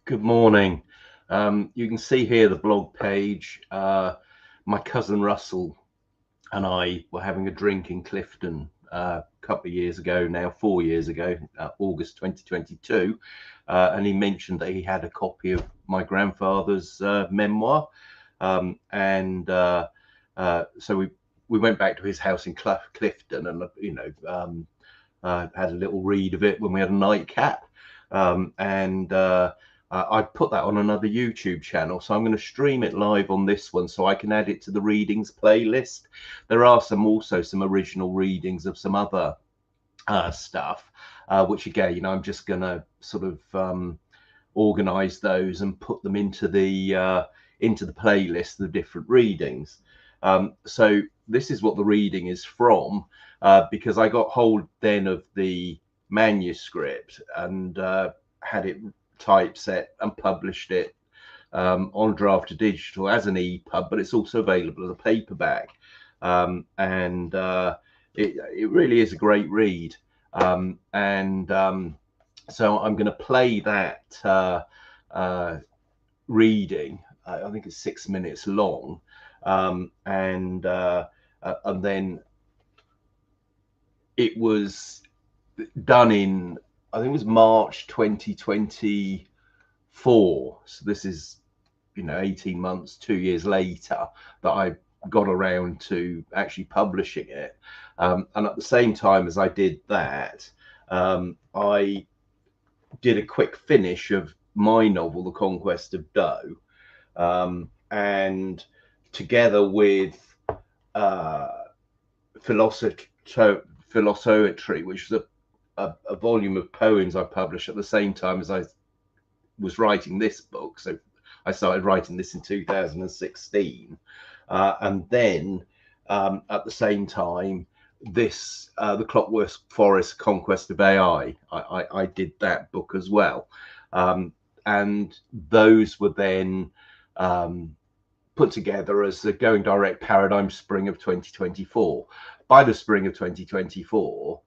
Good morning. You can see here the blog page. My cousin Russell and I were having a drink in Clifton a couple of years ago now, 4 years ago, August 2022. And he mentioned that he had a copy of my grandfather's memoir. So we went back to his house in Clifton and, had a little read of it when we had a nightcap. I put that on another YouTube channel, so I'm going to stream it live on this one so I can add it to the readings playlist. There are also some original readings of some other stuff, which again, I'm just going to sort of organize those and put them into the playlist, the different readings. So this is what the reading is from, because I got hold then of the manuscript and had it typeset and published it on Draft to Digital as an EPub, but it's also available as a paperback. It really is a great read. So I'm going to play that reading. I think it's 6 minutes long, and then it was done in, I think it was March 2024. So this is, 18 months, 2 years later that I got around to actually publishing it. And at the same time as I did that, I did a quick finish of my novel, The Conquest of Doe. And together with Philosophy, which was a volume of poems I published at the same time as I was writing this book. So I started writing this in 2016. And then at the same time, this, The Clockwork Forest, Conquest of AI, I did that book as well. And those were then put together as the Going Direct Paradigm spring of 2024. By the spring of 2024,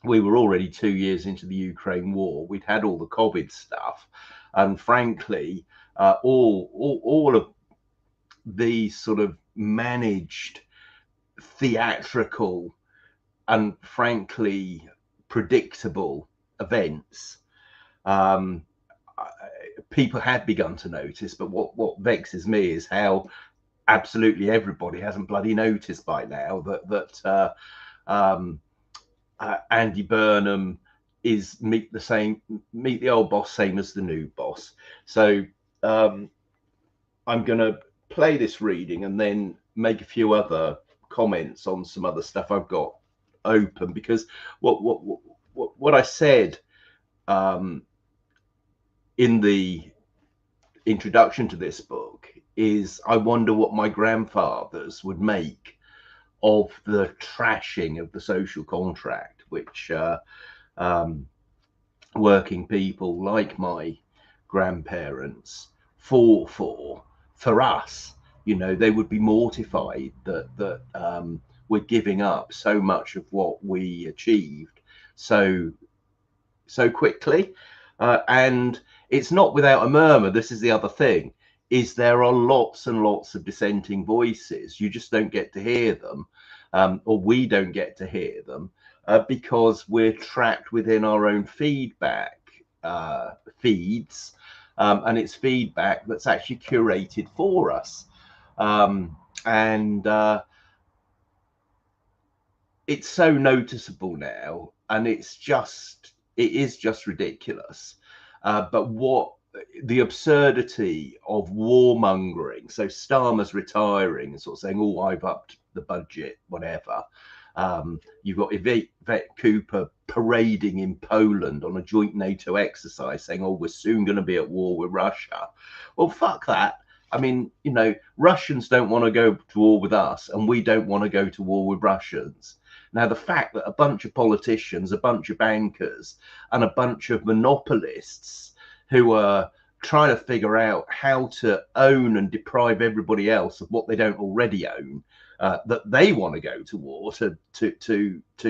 we were already 2 years into the Ukraine war. We'd had all the COVID stuff, and frankly, all of these sort of managed, theatrical, and frankly predictable events, people had begun to notice. But what vexes me is how absolutely everybody hasn't bloody noticed by now that Andy Burnham is meet the old boss, same as the new boss. So I'm going to play this reading and then make a few other comments on some other stuff I've got open, because what I said in the introduction to this book is I wonder what my grandfathers would make of the trashing of the social contract, which working people like my grandparents fought for us. They would be mortified that we're giving up so much of what we achieved so quickly. And it's not without a murmur. This is the other thing, is there are lots and lots of dissenting voices. You just don't get to hear them, or we don't get to hear them, because we're trapped within our own feedback feeds, and it's feedback that's actually curated for us. It's so noticeable now, and it is just ridiculous. But what the absurdity of warmongering, so Starmer's retiring and sort of saying, oh, I've upped the budget, whatever. You've got Yvette Cooper parading in Poland on a joint NATO exercise saying, oh, we're soon going to be at war with Russia. Well, fuck that. I mean, Russians don't want to go to war with us, and we don't want to go to war with Russians. Now, the fact that a bunch of politicians, a bunch of bankers, and a bunch of monopolists who are trying to figure out how to own and deprive everybody else of what they don't already own, that they want to go to war to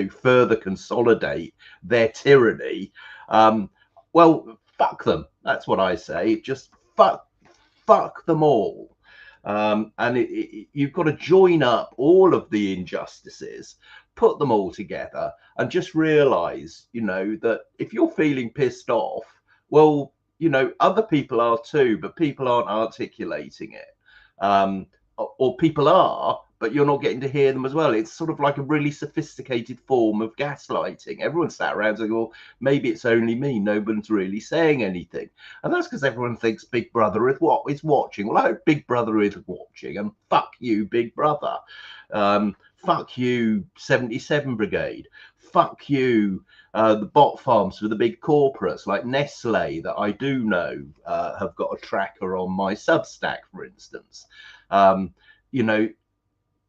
further consolidate their tyranny. Well, fuck them. That's what I say. Just fuck them all. And you've got to join up all of the injustices, put them all together, and just realize, that if you're feeling pissed off, well, other people are too, but people aren't articulating it. Or people are, but you're not getting to hear them as well. It's sort of like a really sophisticated form of gaslighting. Everyone sat around saying, well, maybe it's only me. No one's really saying anything. And that's because everyone thinks Big Brother is watching. Well, I hope Big Brother is watching, and fuck you, Big Brother. Fuck you, 77 Brigade. Fuck you, the bot farms for the big corporates like Nestle that I do know have got a tracker on my Substack, for instance.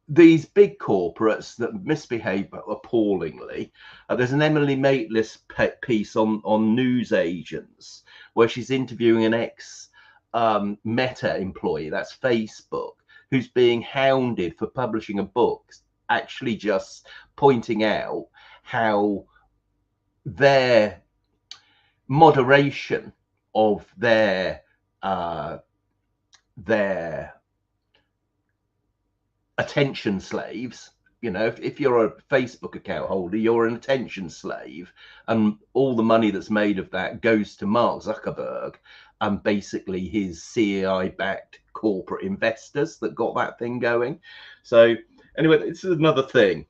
These big corporates that misbehave appallingly. There's an Emily Maitlis piece on news agents where she's interviewing an ex Meta employee, that's Facebook, who's being hounded for publishing a book, actually just pointing out how their moderation of their attention slaves. If you're a Facebook account holder, you're an attention slave, and all the money that's made of that goes to Mark Zuckerberg and basically his CEI-backed corporate investors that got that thing going. So anyway, this is another thing,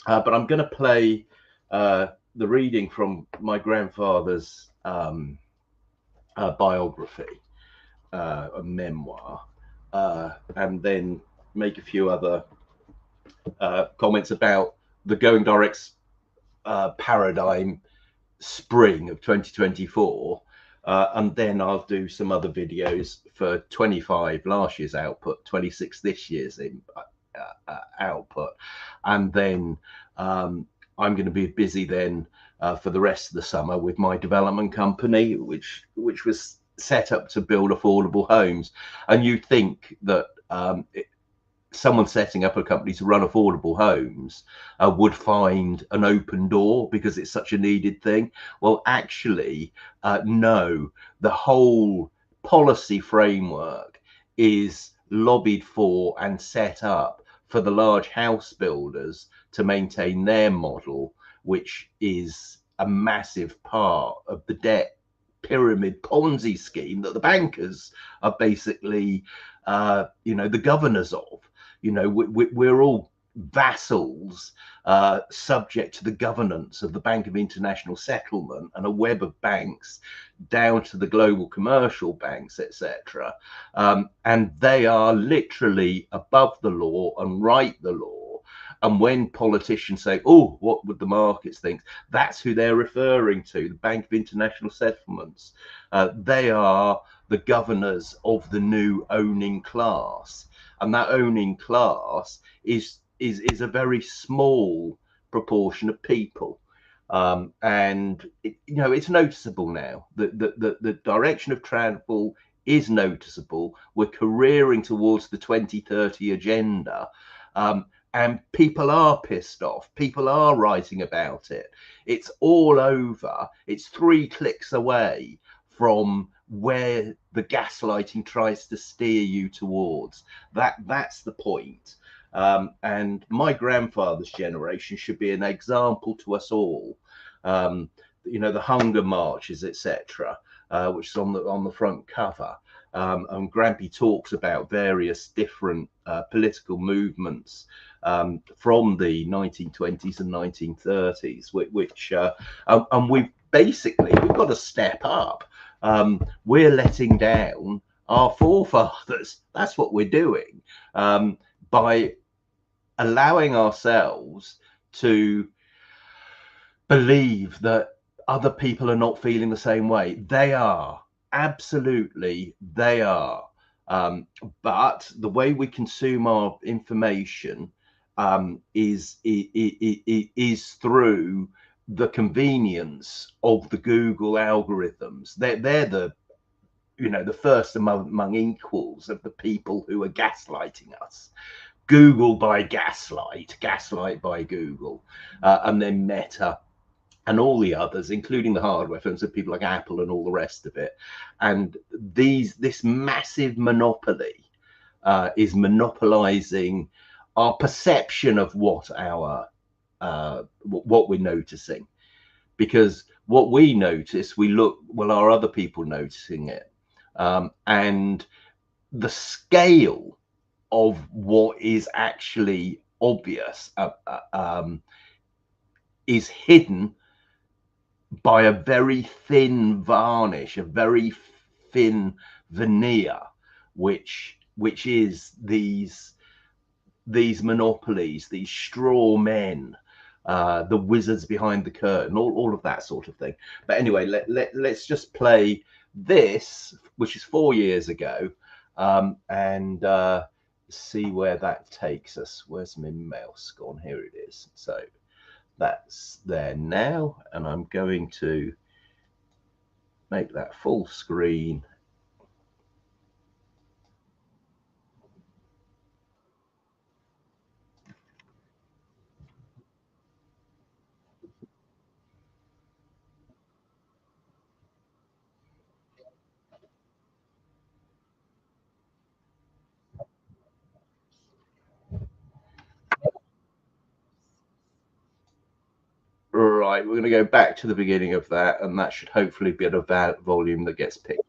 but I'm going to play the reading from my grandfather's biography, a memoir, and then make a few other comments about the Going Direct's paradigm spring of 2024, and then I'll do some other videos for 25 last year's output, 26 this year's output, and then I'm going to be busy then for the rest of the summer with my development company, which was set up to build affordable homes. And you think that someone setting up a company to run affordable homes would find an open door because it's such a needed thing. Well, actually, no. The whole policy framework is lobbied for and set up for the large house builders to maintain their model, which is a massive part of the debt pyramid Ponzi scheme that the bankers are basically, the governors of. We're all vassals, subject to the governance of the Bank of International Settlement and a web of banks down to the global commercial banks, etc. And they are literally above the law and write the law. And when politicians say, oh, what would the markets think? That's who they're referring to, the Bank of International Settlements. They are the governors of the new owning class. And that owning class is a very small proportion of people. And it's noticeable now. The direction of travel is noticeable. We're careering towards the 2030 agenda. And people are pissed off. People are writing about it. It's all over. It's 3 clicks away from where the gaslighting tries to steer you towards. That's the point. And my grandfather's generation should be an example to us all. The hunger marches, etc., which is on the front cover. And Grampy talks about various different political movements from the 1920s and 1930s, which and we've got to step up. We're letting down our forefathers. That's what we're doing by allowing ourselves to believe that other people are not feeling the same way. They are. Absolutely, they are. But the way we consume our information is through the convenience of the Google algorithms. They're the first among equals of the people who are gaslighting us. Google by gaslight by Google, and then Meta and all the others, including the hardware firms, of people like Apple and all the rest of it. And this massive monopoly is monopolizing our perception of what we're noticing, because what we notice, we look, well, are other people noticing it? And the scale of what is actually obvious is hidden by a very thin varnish, a very thin veneer, which is these monopolies, these straw men, the wizards behind the curtain, all of that sort of thing. But anyway, let's just play this, which is 4 years ago, and see where that takes us. Where's my mouse gone? Here it is. So that's there now, and I'm going to make that full screen. Right, we're going to go back to the beginning of that, and that should hopefully be at a volume that gets picked.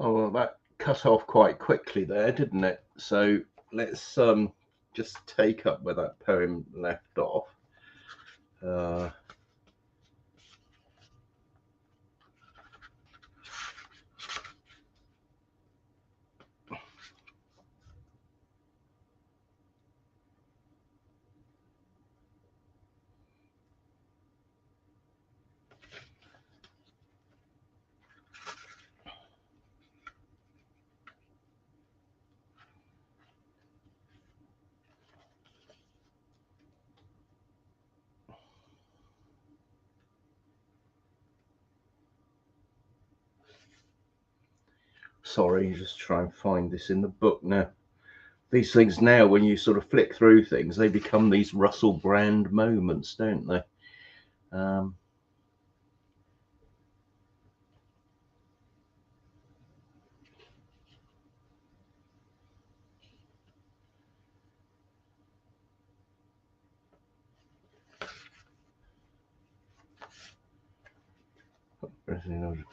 Oh, well, that cut off quite quickly there, didn't it? So let's just take up where that poem left off. Sorry, just try and find this in the book now. These things now, when you sort of flick through things, they become these Russell Brand moments, don't they?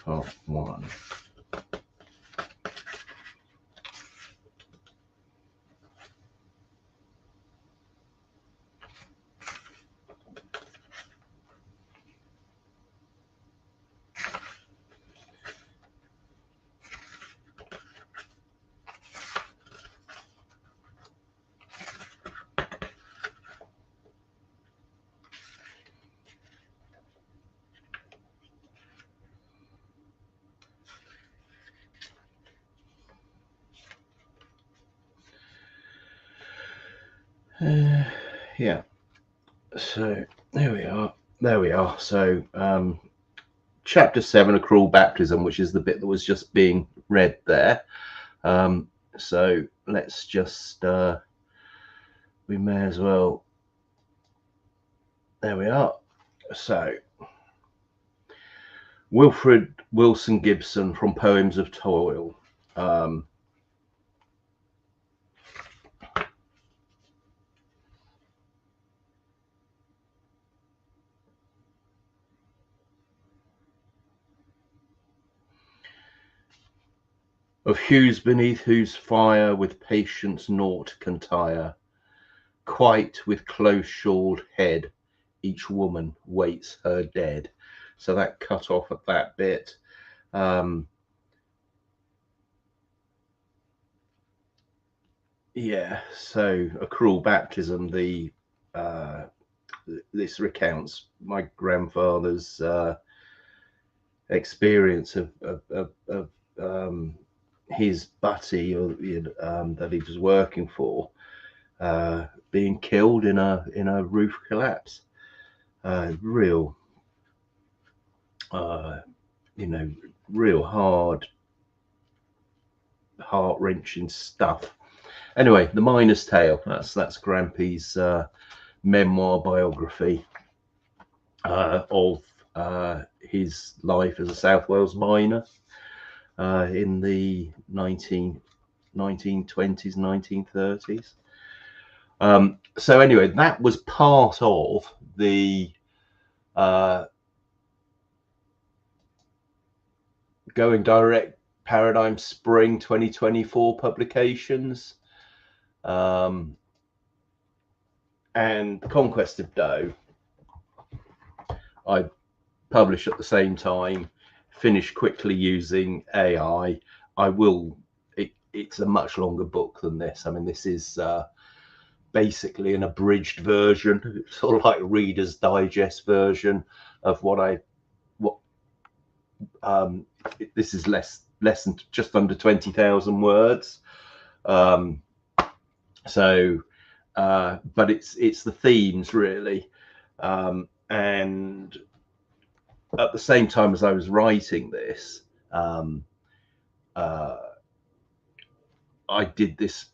Part 1. Yeah, so there we are. So chapter 7, A Cruel Baptism, which is the bit that was just being read there. So let's just we may as well, there we are. So Wilfred Wilson Gibson from Poems of Toil. Of hues beneath whose fire with patience naught can tire, quite with close shawled head each woman waits her dead. So that cut off at that bit. Yeah, so A Cruel Baptism, this recounts my grandfather's experience of his butty that he was working for being killed in a roof collapse. Real real heart-wrenching stuff. Anyway, The Miner's Tale, that's Grampy's memoir biography of his life as a South Wales miner in the 1920s, 1930s. So anyway, that was part of the Going Direct Paradigm Spring 2024 publications, and Conquest of Dough I published at the same time, finished quickly using AI. It's a much longer book than this. I mean, this is basically an abridged version, sort of like Reader's Digest version of this is less than just under 20,000 words. But it's the themes really, and at the same time as I was writing this, I did this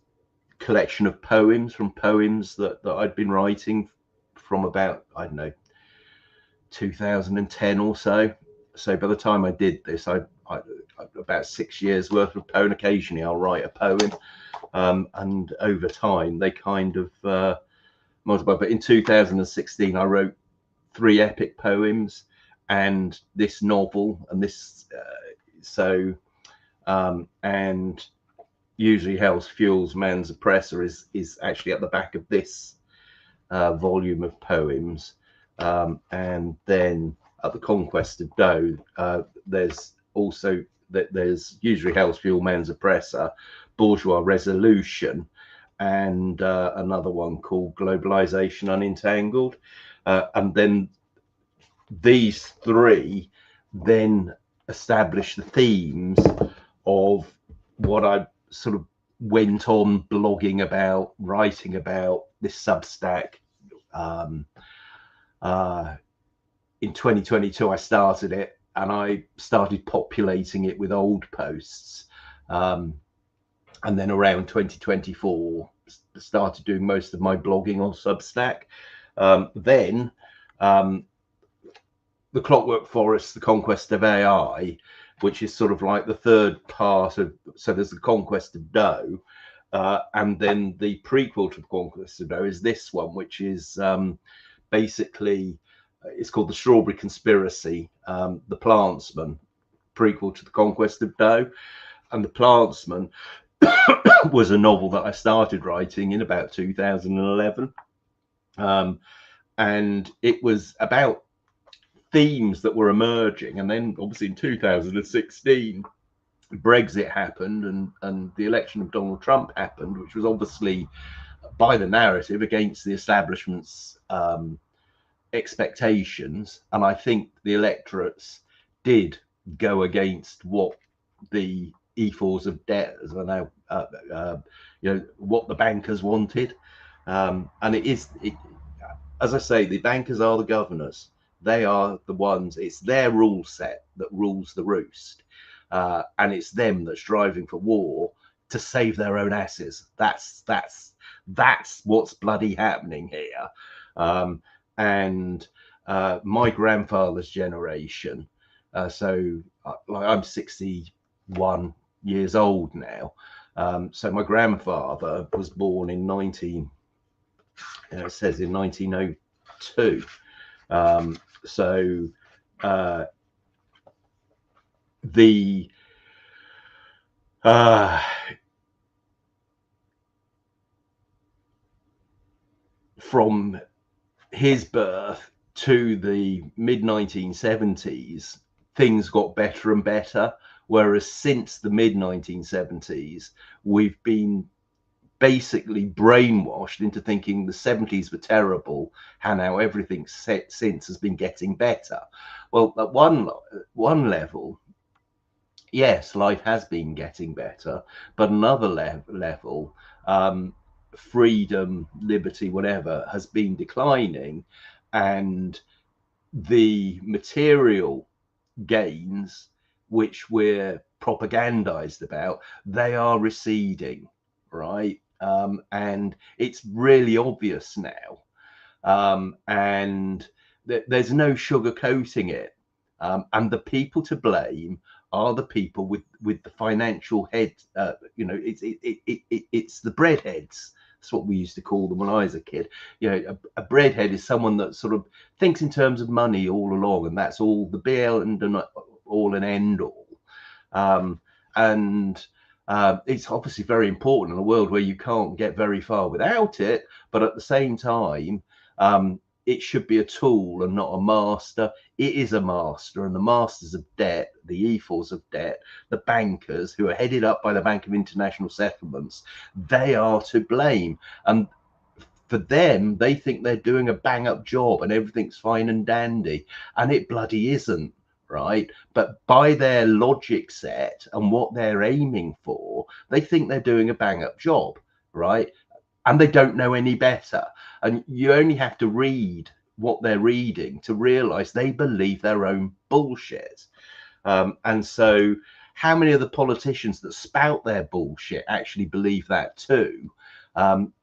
collection of poems that I'd been writing from about, I don't know, 2010 or so. So by the time I did this, I about 6 years worth of poem. Occasionally I'll write a poem, and over time they kind of multiply. But in 2016 I wrote 3 epic poems and this novel, and this so And Usually Hell's Fuels Man's Oppressor is actually at the back of this volume of poems. And then at the Conquest of Dough, there's also there's usually Hell's Fuel Man's Oppressor, Bourgeois Resolution, and another one called Globalization Unentangled. And then these three then establish the themes of what I sort of went on blogging about, writing about this Substack. In 2022, I started it, and I started populating it with old posts. And then around 2024, started doing most of my blogging on Substack. Then The Clockwork Forest, The Conquest of AI, which is sort of like the third part of, so there's The Conquest of Dough, and then the prequel to The Conquest of Dough is this one, which is basically, it's called The Strawberry Conspiracy, The Plantsman, prequel to The Conquest of Dough. And The Plantsman was a novel that I started writing in about 2011. And it was about themes that were emerging. And then obviously in 2016, Brexit happened, and the election of Donald Trump happened, which was obviously, by the narrative, against the establishment's expectations. And I think the electorates did go against what the ethos of debt, as I know, what the bankers wanted. And as I say, the bankers are the governors. They are the ones, it's their rule set that rules the roost. And it's them that's driving for war to save their own asses. That's what's bloody happening here. And my grandfather's generation, so I'm 61 years old now. So my grandfather was born in 1902. From his birth to the mid 1970s, things got better and better. Whereas since the mid 1970s, we've been basically brainwashed into thinking the 70s were terrible, and now everything since has been getting better. Well, at one level, yes, life has been getting better, but another level, freedom, liberty, whatever, has been declining, and the material gains which we're propagandized about, they are receding, right? And it's really obvious now, and there's no sugarcoating it. And the people to blame are the people with the financial head. It's the breadheads. That's what we used to call them when I was a kid. A breadhead is someone that sort of thinks in terms of money all along, and that's all, the be all and end all. It's obviously very important in a world where you can't get very far without it, but at the same time, it should be a tool and not a master. It is a master, and the masters of debt, the ethos of debt, the bankers who are headed up by the Bank of International Settlements, they are to blame. And for them, they think they're doing a bang up job and everything's fine and dandy, and it bloody isn't. Right, but by their logic set and what they're aiming for, they think they're doing a bang up job, right? And they don't know any better. And you only have to read what they're reading to realize they believe their own bullshit. And so how many of the politicians that spout their bullshit actually believe that too?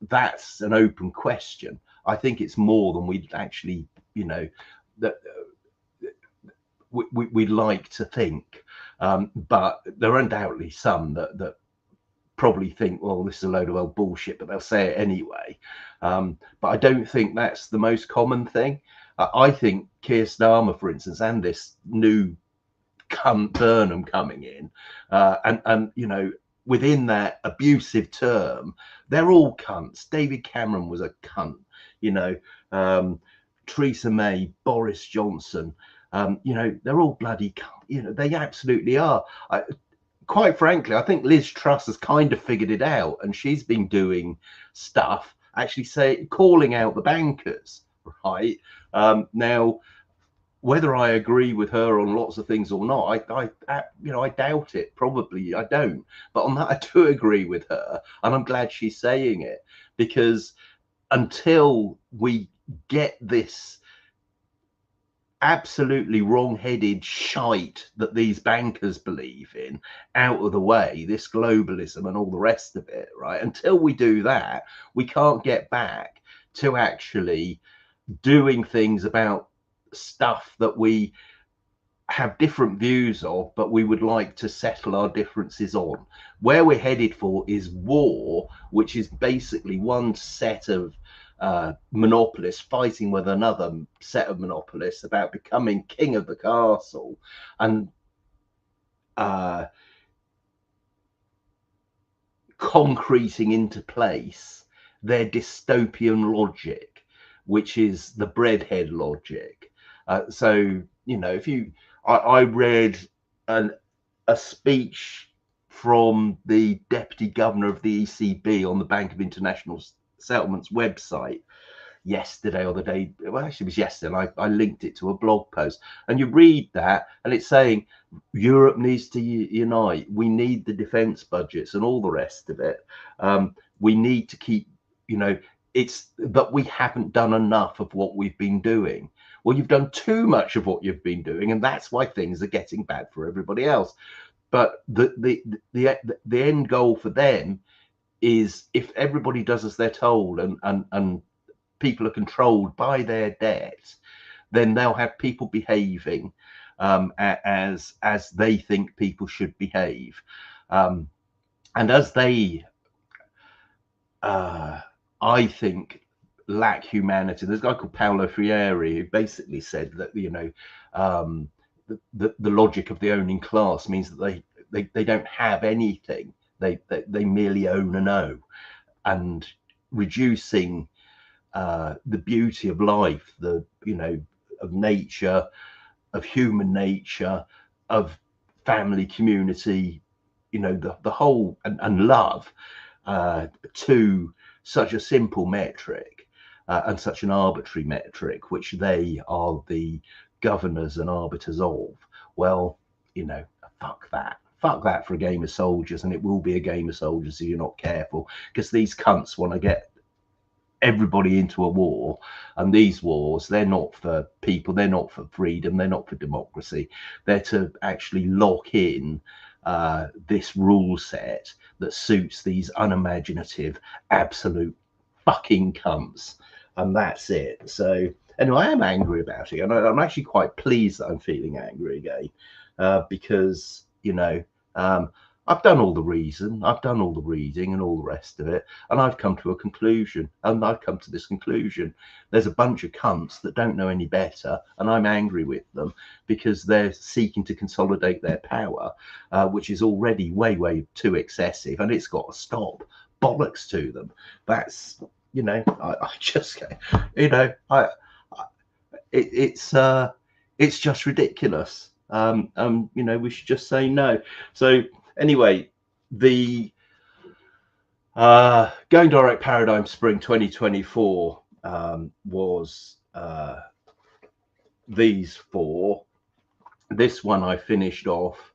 That's an open question. I think it's more than we'd actually, we'd like to think, but there are undoubtedly some that probably think, well, this is a load of old bullshit, but they'll say it anyway. But I don't think that's the most common thing. I think Keir Starmer, for instance, and this new cunt Burnham coming in, and you know, within that abusive term, they're all cunts. David Cameron was a cunt, you know, Theresa May, Boris Johnson, you know, they're all bloody cunt. You know, they absolutely are. Quite frankly, I think Liz Truss has kind of figured it out, and she's been doing stuff, actually calling out the bankers, right? Now, whether I agree with her on lots of things or not, you know, I doubt it. Probably I don't. But on that, I do agree with her, and I'm glad she's saying it, because until we get this absolutely wrong-headed shite that these bankers believe in out of the way, this globalism and all the rest of it, right? Until we do that, we can't get back to actually doing things about stuff that we have different views of, but we would like to settle our differences on. Where we're headed for is war, which is basically one set of monopolists fighting with another set of monopolists about becoming king of the castle, and concreting into place their dystopian logic, which is the breadhead logic. So, you know, if you, I read a speech from the deputy governor of the ECB on the Bank of International Settlements website yesterday, or the day, well, actually it was yesterday, and I linked it to a blog post, and you read that and it's saying Europe needs to unite, we need the defense budgets and all the rest of it, we need to keep, you know, it's that we haven't done enough of what we've been doing. Well, you've done too much of what you've been doing, and that's why things are getting bad for everybody else. But the end goal for them is, if everybody does as they're told, and people are controlled by their debt, then they'll have people behaving as they think people should behave, and as they I think lack humanity. There's a guy called Paulo Freire who basically said that, you know, the logic of the owning class means that they don't have anything. They merely own and owe, and reducing the beauty of life, the, you know, of nature, of human nature, of family, community, you know, the whole, and love, to such a simple metric, and such an arbitrary metric, which they are the governors and arbiters of. Well, you know, fuck that for a game of soldiers, and it will be a game of soldiers if you're not careful, because these cunts want to get everybody into a war, and these wars, they're not for people, they're not for freedom, they're not for democracy, they're to actually lock in this rule set that suits these unimaginative absolute fucking cunts, and that's it. So anyway, I am angry about it, and I'm actually quite pleased that I'm feeling angry again, because, you know, I've done all the reason, I've done all the reading and all the rest of it, and I've come to a conclusion, and I've come to this conclusion. There's a bunch of cunts that don't know any better, and I'm angry with them because they're seeking to consolidate their power, which is already way too excessive, and it's got to stop. Bollocks to them. That's, you know, I just, you know, it's just ridiculous. You know, we should just say no. So anyway, the Going Direct Paradigm Spring 2024 was these four. This one I finished off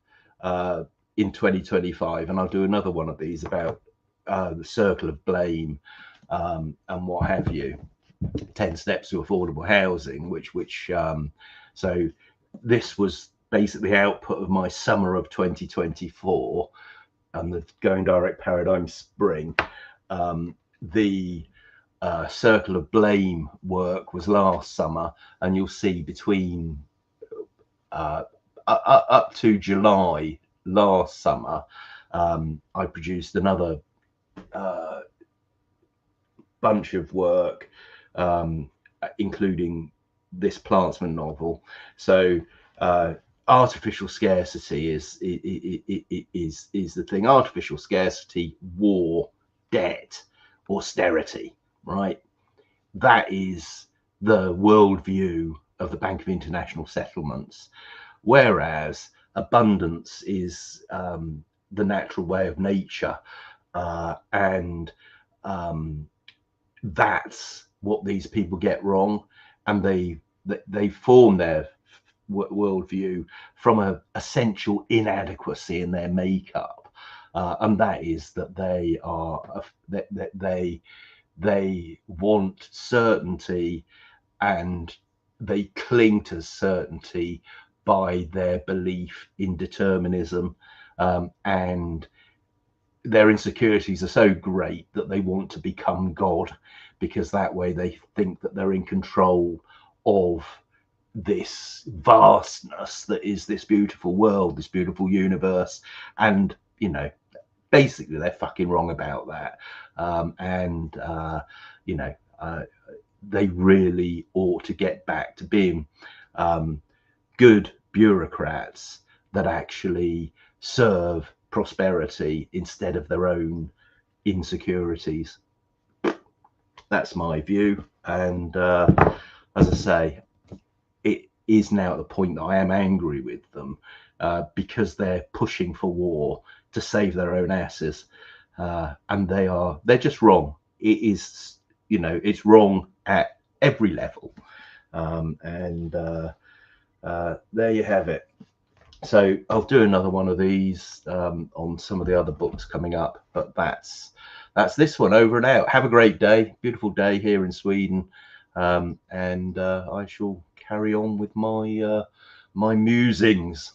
in 2025, and I'll do another one of these about the circle of blame and what have you. 10 steps to affordable housing, which so this was basically output of my summer of 2024 and the Going Direct Paradigm Spring. The circle of blame work was last summer, and you'll see between up to July last summer, I produced another bunch of work, including this Plantsman novel. So artificial scarcity is the thing. Artificial scarcity, war, debt, austerity, right? That is the worldview of the Bank of International Settlements, whereas abundance is the natural way of nature, and that's what these people get wrong, and they form their worldview from a essential inadequacy in their makeup, and that is that they are that they want certainty, and they cling to certainty by their belief in determinism, and their insecurities are so great that they want to become God, because that way they think that they're in control of this vastness that is this beautiful world, this beautiful universe. And you know, basically they're fucking wrong about that. You know, they really ought to get back to being good bureaucrats that actually serve prosperity instead of their own insecurities. That's my view. And as I say, it is now at the point that I am angry with them, because they're pushing for war to save their own asses, and they're just wrong. It is, you know, it's wrong at every level, and there you have it. So I'll do another one of these on some of the other books coming up, but that's this one. Over and out. Have a great day. Beautiful day here in Sweden, and I shall carry on with my my musings.